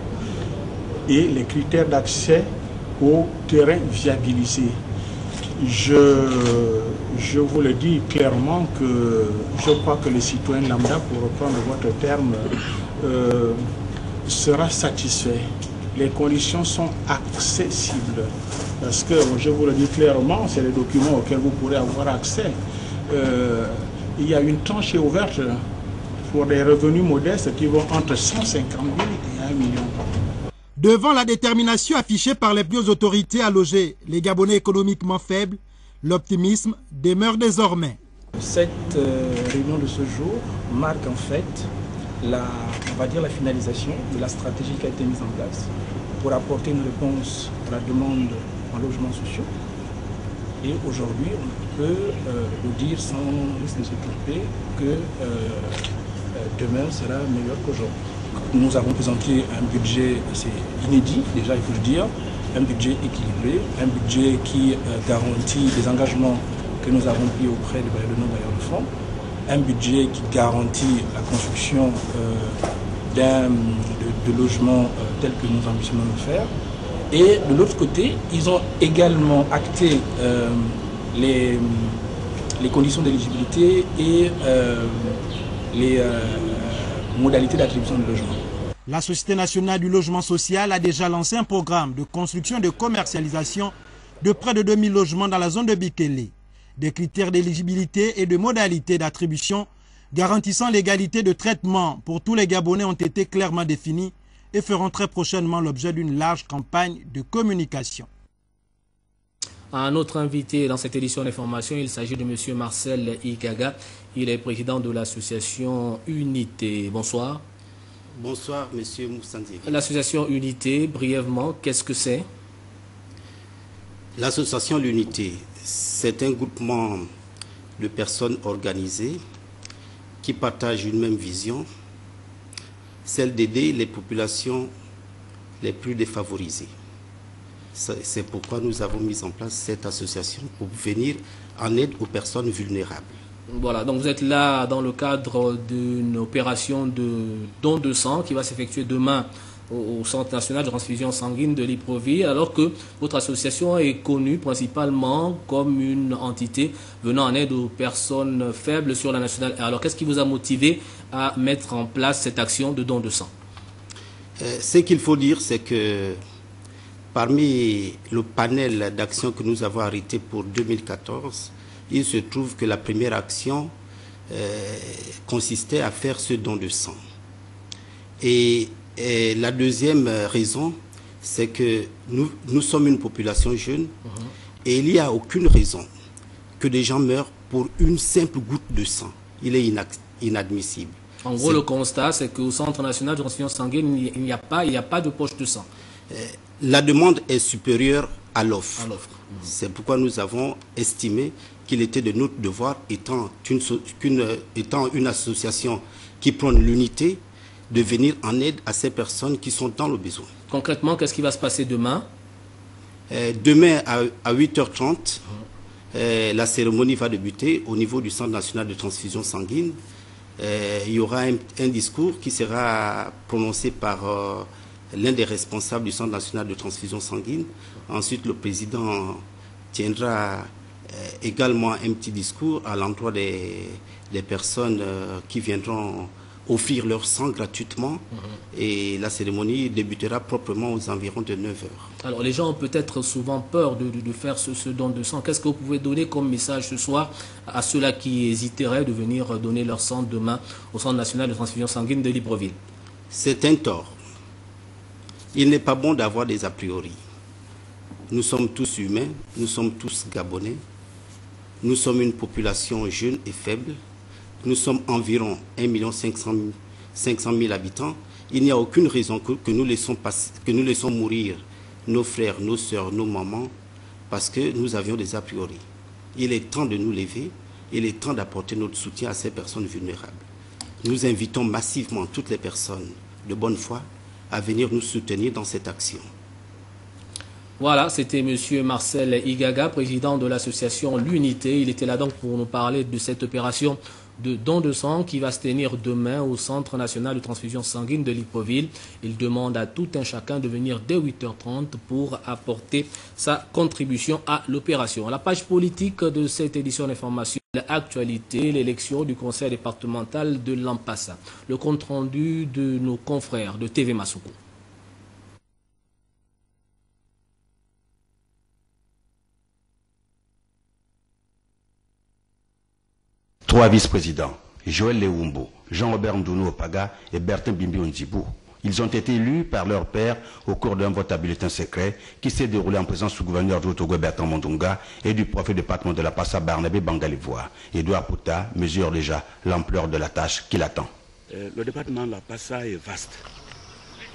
et les critères d'accès aux terrains viabilisés. Je vous le dis clairement que je crois que le citoyen lambda, pour reprendre votre terme, sera satisfait. Les conditions sont accessibles. Parce que, je vous le dis clairement, c'est les documents auxquels vous pourrez avoir accès. Il y a une tranche ouverte pour des revenus modestes qui vont entre 150 000 et 1 million. Devant la détermination affichée par les plus autorités à loger les Gabonais économiquement faibles, l'optimisme demeure désormais. Cette réunion de ce jour marque en fait on va dire la finalisation de la stratégie qui a été mise en place pour apporter une réponse à la demande en logements sociaux. Et aujourd'hui, on peut le dire sans risque de se tromper que demain sera meilleur qu'aujourd'hui. Nous avons présenté un budget assez inédit, déjà il faut le dire, un budget équilibré, un budget qui garantit les engagements que nous avons pris auprès de nos bailleurs de fonds, un budget qui garantit la construction de logements tels que nous ambitionnons de faire. Et de l'autre côté, ils ont également acté les conditions d'éligibilité et les modalités d'attribution de logements. La Société nationale du logement social a déjà lancé un programme de construction et de commercialisation de près de 2000 logements dans la zone de Bikele. Des critères d'éligibilité et de modalités d'attribution garantissant l'égalité de traitement pour tous les Gabonais ont été clairement définis et feront très prochainement l'objet d'une large campagne de communication. Un autre invité dans cette édition d'information, il s'agit de M. Marcel Igaga. Il est président de l'association Unité. Bonsoir. Bonsoir, M. Moussandiri. L'association Unité, brièvement, qu'est-ce que c'est? L'association L'Unité, c'est un groupement de personnes organisées qui partagent une même vision, celle d'aider les populations les plus défavorisées. C'est pourquoi nous avons mis en place cette association pour venir en aide aux personnes vulnérables. Voilà, donc vous êtes là dans le cadre d'une opération de don de sang qui va s'effectuer demain au Centre national de transfusion sanguine de Libreville, alors que votre association est connue principalement comme une entité venant en aide aux personnes faibles sur la nationale. Alors qu'est-ce qui vous a motivé à mettre en place cette action de don de sang? Ce qu'il faut dire, c'est que parmi le panel d'actions que nous avons arrêté pour 2014, il se trouve que la première action consistait à faire ce don de sang. Et la deuxième raison, c'est que nous sommes une population jeune et il n'y a aucune raison que des gens meurent pour une simple goutte de sang. Il est inadmissible. En gros, le constat, c'est qu'au Centre national de transfusion sanguine, il n'y a pas de poche de sang. La demande est supérieure à l'offre. C'est pourquoi nous avons estimé qu'il était de notre devoir, étant une association qui prône l'unité, de venir en aide à ces personnes qui sont dans le besoin. Concrètement, qu'est-ce qui va se passer demain? Demain à 8h30, la cérémonie va débuter au niveau du Centre national de transfusion sanguine. Il y aura un discours qui sera prononcé par l'un des responsables du Centre national de transfusion sanguine. Ensuite, le président tiendra également un petit discours à l'endroit des personnes qui viendront offrir leur sang gratuitement et la cérémonie débutera proprement aux environs de 9h. Alors les gens ont peut-être souvent peur de faire ce don de sang. Qu'est-ce que vous pouvez donner comme message ce soir à ceux-là qui hésiteraient de venir donner leur sang demain au Centre national de transfusion sanguine de Libreville? C'est un tort. Il n'est pas bon d'avoir des a priori. Nous sommes tous humains, nous sommes tous Gabonais, nous sommes une population jeune et faible. Nous sommes environ 1 500 000 habitants. Il n'y a aucune raison que nous laissons mourir nos frères, nos sœurs, nos mamans, parce que nous avions des a priori. Il est temps de nous lever, il est temps d'apporter notre soutien à ces personnes vulnérables. Nous invitons massivement toutes les personnes de bonne foi à venir nous soutenir dans cette action. Voilà, c'était M. Marcel Igaga, président de l'association L'Unité. Il était là donc pour nous parler de cette opération de don de sang qui va se tenir demain au Centre national de transfusion sanguine de Libreville. Il demande à tout un chacun de venir dès 8h30 pour apporter sa contribution à l'opération. La page politique de cette édition d'information, l'actualité, l'élection du conseil départemental de Lampassa. Le compte rendu de nos confrères de TV Masoukou. Trois vice-présidents, Joël Leumbo, Jean-Robert Ndounou Opaga et Bertin Bimbi Ondjibou. Ils ont été élus par leur père au cours d'un vote à bulletin secret qui s'est déroulé en présence du gouverneur du Haut-Togo Bertrand Mondunga et du préfet du département de la Passa Barnabé Bangalivoire. Edouard Pouta mesure déjà l'ampleur de la tâche qui l'attend. Le département de la Passa est vaste,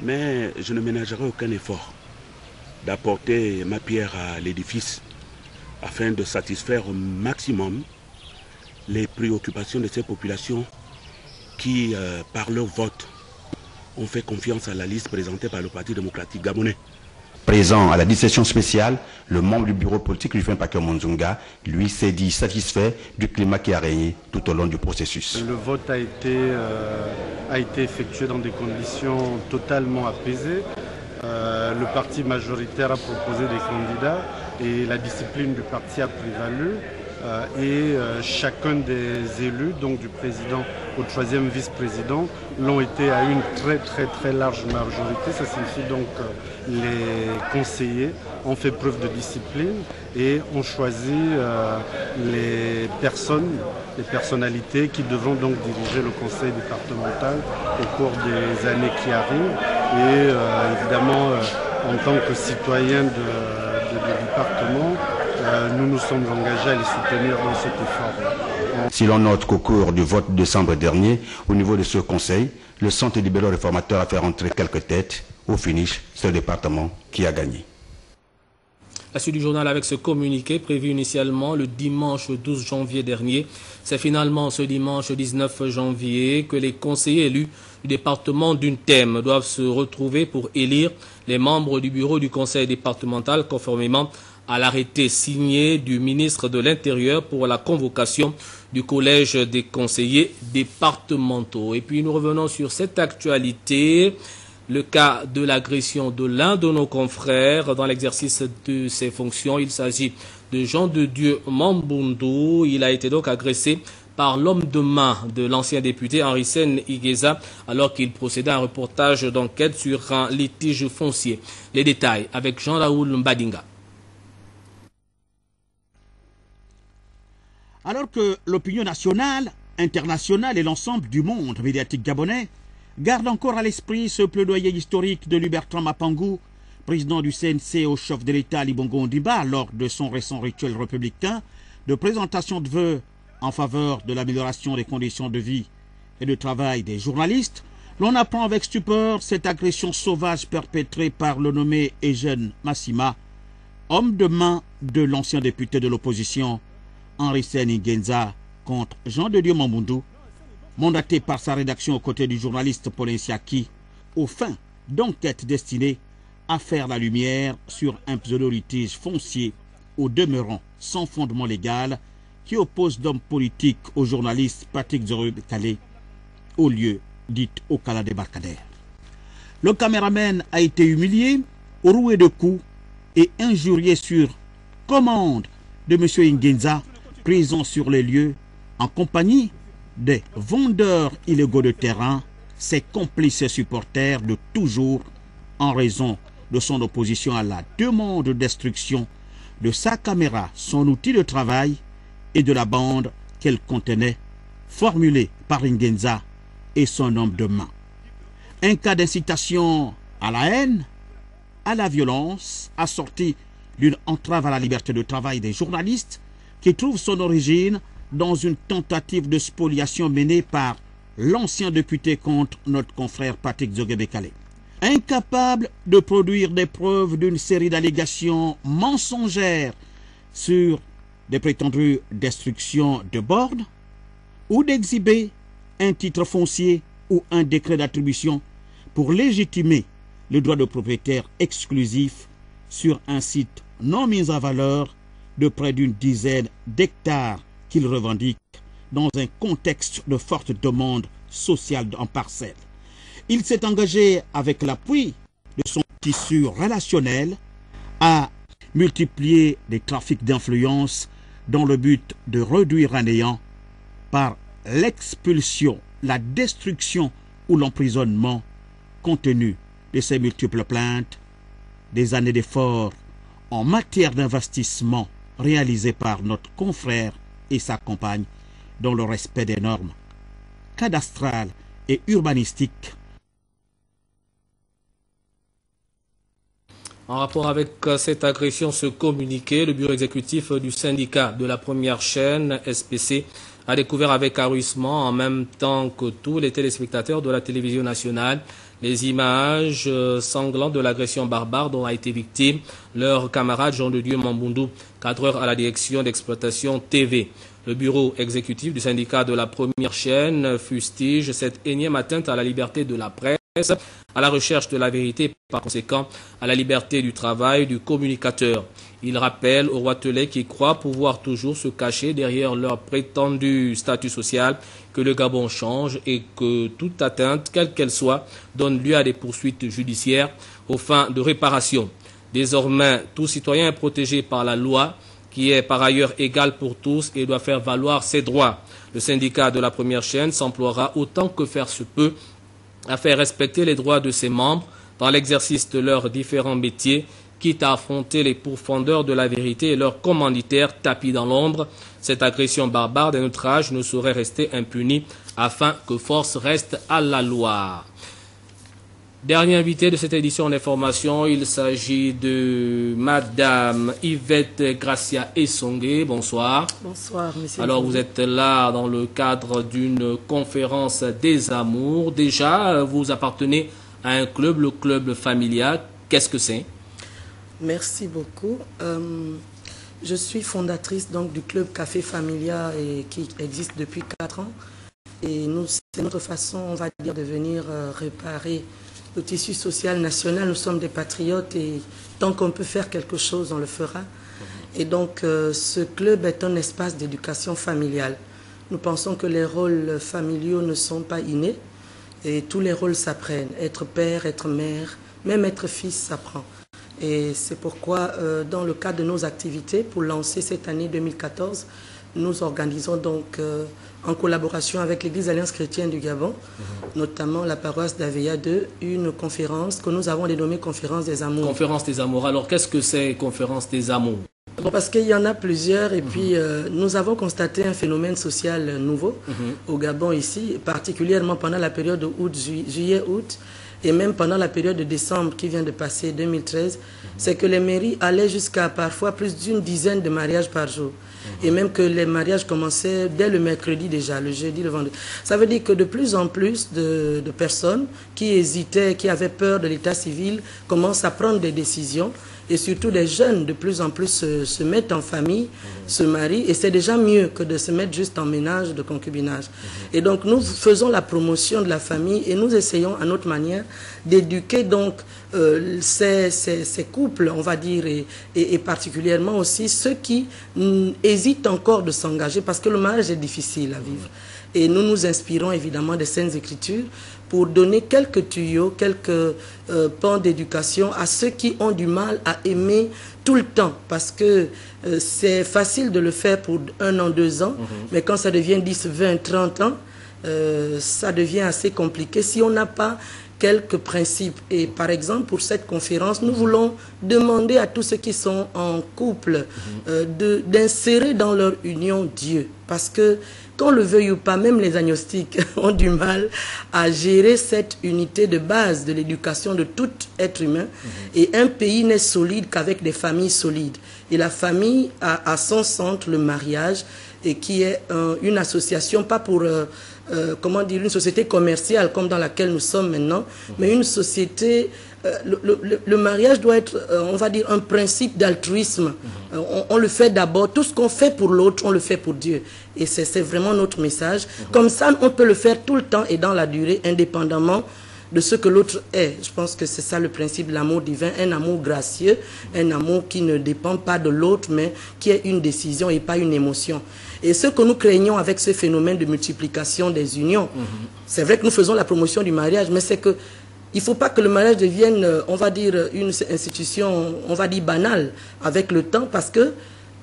mais je ne ménagerai aucun effort d'apporter ma pierre à l'édifice afin de satisfaire au maximum les préoccupations de ces populations qui, par leur vote, ont fait confiance à la liste présentée par le Parti démocratique gabonais. Présent à la discussion spéciale, le membre du bureau politique Rufin Paquet Monzunga, lui, s'est dit satisfait du climat qui a régné tout au long du processus. Le vote a été effectué dans des conditions totalement apaisées. Le parti majoritaire a proposé des candidats et la discipline du parti a prévalu. Chacun des élus, donc du président au troisième vice-président, l'ont été à une très large majorité. Ça signifie donc que les conseillers ont fait preuve de discipline et ont choisi les personnalités qui devront donc diriger le conseil départemental au cours des années qui arrivent. Et évidemment, en tant que citoyens du département, nous nous sommes engagés à les soutenir dans cet effort. Si l'on note qu'au cours du vote de décembre dernier, au niveau de ce conseil, le Centre libéral réformateur a fait rentrer quelques têtes. Au finish, c'est le département qui a gagné. La suite du journal avec ce communiqué prévu initialement le dimanche 12 janvier dernier. C'est finalement ce dimanche 19 janvier que les conseillers élus du département d'Untem doivent se retrouver pour élire les membres du bureau du conseil départemental conformément à l'arrêté signé du ministre de l'Intérieur pour la convocation du collège des conseillers départementaux. Et puis nous revenons sur cette actualité, le cas de l'agression de l'un de nos confrères dans l'exercice de ses fonctions. Il s'agit de Jean de Dieu Mambundu. Il a été donc agressé par l'homme de main de l'ancien député Henri Sen Igueza alors qu'il procédait à un reportage d'enquête sur un litige foncier. Les détails avec Jean-Raoul Mbadinga. Alors que l'opinion nationale, internationale et l'ensemble du monde médiatique gabonais gardent encore à l'esprit ce plaidoyer historique de Bertrand Mapangou, président du CNC au chef de l'État Ali Bongo Ondimba lors de son récent rituel républicain de présentation de vœux en faveur de l'amélioration des conditions de vie et de travail des journalistes, l'on apprend avec stupeur cette agression sauvage perpétrée par le nommé Eugène Massima, homme de main de l'ancien député de l'opposition Henri Sen Igueza contre Jean de Dieu Mambundu, mandaté par sa rédaction aux côtés du journaliste Paulin Siaki, aux fins d'enquête destinée à faire la lumière sur un pseudo-litige foncier au demeurant sans fondement légal qui oppose d'hommes politiques au journaliste Patrick Zoro-Bekale au lieu dit Okala débarcadère. Le caméraman a été humilié, roué de coups et injurié sur commande de M. Igueza, présent sur les lieux en compagnie des vendeurs illégaux de terrain, ses complices et supporters de toujours, en raison de son opposition à la demande de destruction de sa caméra, son outil de travail et de la bande qu'elle contenait, formulée par Igueza et son homme de main. Un cas d'incitation à la haine, à la violence, assorti d'une entrave à la liberté de travail des journalistes qui trouve son origine dans une tentative de spoliation menée par l'ancien député contre notre confrère Patrick Zogé-Bekale. Incapable de produire des preuves d'une série d'allégations mensongères sur des prétendues destructions de bornes ou d'exhiber un titre foncier ou un décret d'attribution pour légitimer le droit de propriétaire exclusif sur un site non mis en valeur de près d'une dizaine d'hectares qu'il revendique dans un contexte de forte demande sociale en parcelles. Il s'est engagé avec l'appui de son tissu relationnel à multiplier les trafics d'influence dans le but de réduire à néant par l'expulsion, la destruction ou l'emprisonnement compte tenu de ces multiples plaintes, des années d'efforts en matière d'investissement réalisés par notre confrère et sa compagne dans le respect des normes cadastrales et urbanistiques. En rapport avec cette agression, ce communiqué, le bureau exécutif du syndicat de la première chaîne, SPC, a découvert avec ahurissement, en même temps que tous les téléspectateurs de la télévision nationale, les images sanglantes de l'agression barbare dont a été victime leur camarade Jean de Dieu Mambundu, 4 heures à la direction d'exploitation TV. Le bureau exécutif du syndicat de la première chaîne fustige cette énième atteinte à la liberté de la presse, à la recherche de la vérité et par conséquent à la liberté du travail du communicateur. Il rappelle aux Roitelets qui croient pouvoir toujours se cacher derrière leur prétendu statut social que le Gabon change et que toute atteinte, quelle qu'elle soit, donne lieu à des poursuites judiciaires aux fins de réparation. Désormais, tout citoyen est protégé par la loi qui est par ailleurs égale pour tous et doit faire valoir ses droits. Le syndicat de la première chaîne s'emploiera autant que faire se peut à faire respecter les droits de ses membres dans l'exercice de leurs différents métiers, quitte à affronter les pourfendeurs de la vérité et leurs commanditaires tapis dans l'ombre. Cette agression barbare d'un autre âge ne saurait rester impunie afin que force reste à la loi. Dernier invité de cette édition d'information, il s'agit de Madame Yvette Gracia Essongue. Bonsoir. Bonsoir, monsieur. Alors, vous êtes là dans le cadre d'une conférence des amours. Déjà, vous appartenez à un club, le club familial. Qu'est-ce que c'est? Merci beaucoup. Je suis fondatrice donc du club Café Familia et qui existe depuis 4 ans. Et nous, c'est notre façon, on va dire, de venir réparer le tissu social national. Nous sommes des patriotes et tant qu'on peut faire quelque chose, on le fera. Et donc, ce club est un espace d'éducation familiale. Nous pensons que les rôles familiaux ne sont pas innés et tous les rôles s'apprennent. Être père, être mère, même être fils s'apprend. Et c'est pourquoi, dans le cadre de nos activités, pour lancer cette année 2014, nous organisons donc, en collaboration avec l'Église Alliance chrétienne du Gabon, notamment la paroisse d'Aveya 2, une conférence que nous avons dénommée Conférence des Amours. Conférence des Amours. Alors, qu'est-ce que c'est Conférence des Amours? Bon, parce qu'il y en a plusieurs et puis nous avons constaté un phénomène social nouveau au Gabon ici, particulièrement pendant la période juillet-août et même pendant la période de décembre qui vient de passer, 2013, c'est que les mairies allaient jusqu'à parfois plus d'une dizaine de mariages par jour. Et même que les mariages commençaient dès le mercredi déjà, le jeudi, le vendredi. Ça veut dire que de plus en plus de personnes qui hésitaient, qui avaient peur de l'état civil, commencent à prendre des décisions. Et surtout des jeunes de plus en plus se mettent en famille, se marient. Et c'est déjà mieux que de se mettre juste en ménage, de concubinage. Et donc nous faisons la promotion de la famille et nous essayons à notre manière d'éduquer donc ces couples, on va dire, et particulièrement aussi ceux qui hésitent encore de s'engager parce que le mariage est difficile à vivre. Et nous nous inspirons évidemment des Saintes Écritures pour donner quelques tuyaux, quelques pans d'éducation à ceux qui ont du mal à aimer tout le temps. Parce que c'est facile de le faire pour 1 an, 2 ans, mais quand ça devient 10, 20, 30 ans, ça devient assez compliqué si on n'a pas quelques principes. Et par exemple, pour cette conférence, nous voulons demander à tous ceux qui sont en couple d'insérer dans leur union Dieu. Parce que, qu'on le veuille ou pas, même les agnostiques ont du mal à gérer cette unité de base de l'éducation de tout être humain. Et un pays n'est solide qu'avec des familles solides. Et la famille a à son centre le mariage. et qui est une association, pas pour, comment dire, une société commerciale comme dans laquelle nous sommes maintenant, mais une société... Le mariage doit être, on va dire, un principe d'altruisme. On le fait d'abord. Tout ce qu'on fait pour l'autre, on le fait pour Dieu. Et c'est vraiment notre message. Comme ça, on peut le faire tout le temps et dans la durée, indépendamment de ce que l'autre est. Je pense que c'est ça le principe de l'amour divin, un amour gracieux, un amour qui ne dépend pas de l'autre, mais qui est une décision et pas une émotion. Et ce que nous craignons avec ce phénomène de multiplication des unions, c'est vrai que nous faisons la promotion du mariage, mais c'est que il ne faut pas que le mariage devienne, on va dire, une institution, on va dire, banale avec le temps, parce que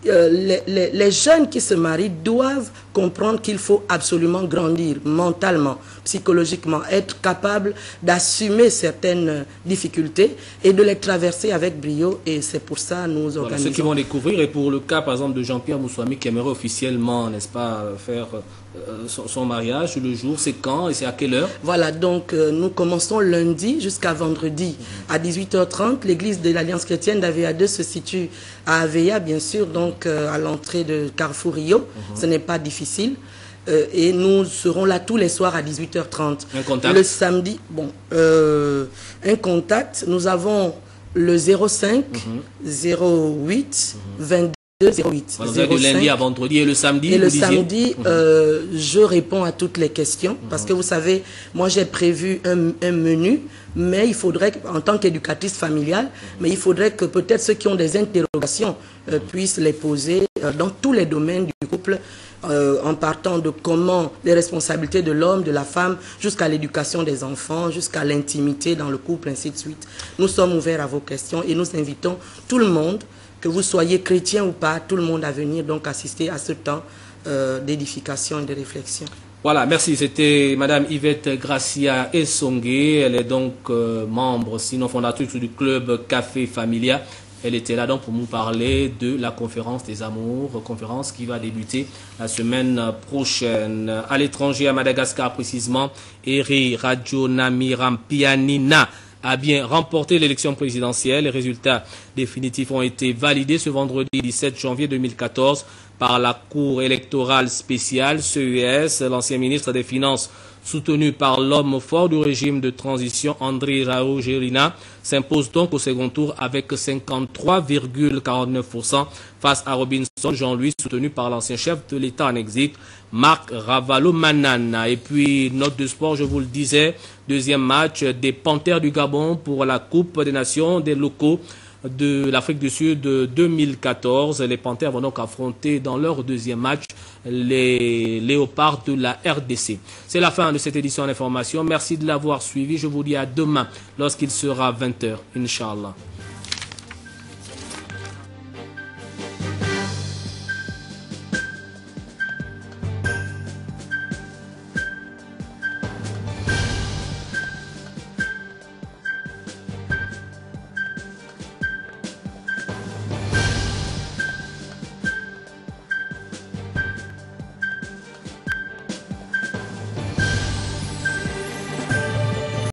les jeunes qui se marient doivent comprendre qu'il faut absolument grandir mentalement, psychologiquement, être capable d'assumer certaines difficultés et de les traverser avec brio. Et c'est pour ça que nous organisons. Ceux qui vont découvrir, et pour le cas par exemple de Jean-Pierre Moussoami qui aimerait officiellement, n'est-ce pas, faire son mariage, le jour, c'est quand et c'est à quelle heure? Voilà, donc nous commençons lundi jusqu'à vendredi à 18h30. L'église de l'Alliance chrétienne d'Avea2 se situe à Avea, bien sûr, donc à l'entrée de Carrefour Rio. Ce n'est pas difficile. Et nous serons là tous les soirs à 18h30. Un contact? Le samedi, bon, un contact, nous avons le 05 08 22 08. Vous avez du lundi à vendredi et le samedi? Et le samedi, je réponds à toutes les questions parce que vous savez, moi j'ai prévu un menu, mais il faudrait, en tant qu'éducatrice familiale, mais il faudrait que peut-être ceux qui ont des interrogations puissent les poser dans tous les domaines du couple, en partant de comment les responsabilités de l'homme, de la femme, jusqu'à l'éducation des enfants, jusqu'à l'intimité dans le couple, ainsi de suite. Nous sommes ouverts à vos questions et nous invitons tout le monde, que vous soyez chrétien ou pas, tout le monde à venir donc assister à ce temps d'édification et de réflexion. Voilà, merci. C'était Madame Yvette Gracia Essongué. Elle est donc membre, sinon fondatrice du club Café Familia. Elle était là donc pour nous parler de la conférence des amours, conférence qui va débuter la semaine prochaine. À l'étranger, à Madagascar précisément, Eri Radjonamirampianina a bien remporté l'élection présidentielle. Les résultats définitifs ont été validés ce vendredi 17 janvier 2014 par la Cour électorale spéciale, CES. L'ancien ministre des Finances, soutenu par l'homme fort du régime de transition, Andry Rajoelina, s'impose donc au second tour avec 53,49% face à Robinson Jean-Louis, soutenu par l'ancien chef de l'État en exil, Marc Ravalomanana. Et puis, note de sport, je vous le disais, deuxième match des Panthères du Gabon pour la Coupe des Nations des locaux de l'Afrique du Sud 2014. Les Panthères vont donc affronter dans leur deuxième match les Léopards de la RDC. C'est la fin de cette édition d'information. Merci de l'avoir suivi. Je vous dis à demain lorsqu'il sera 20h, Inch'Allah.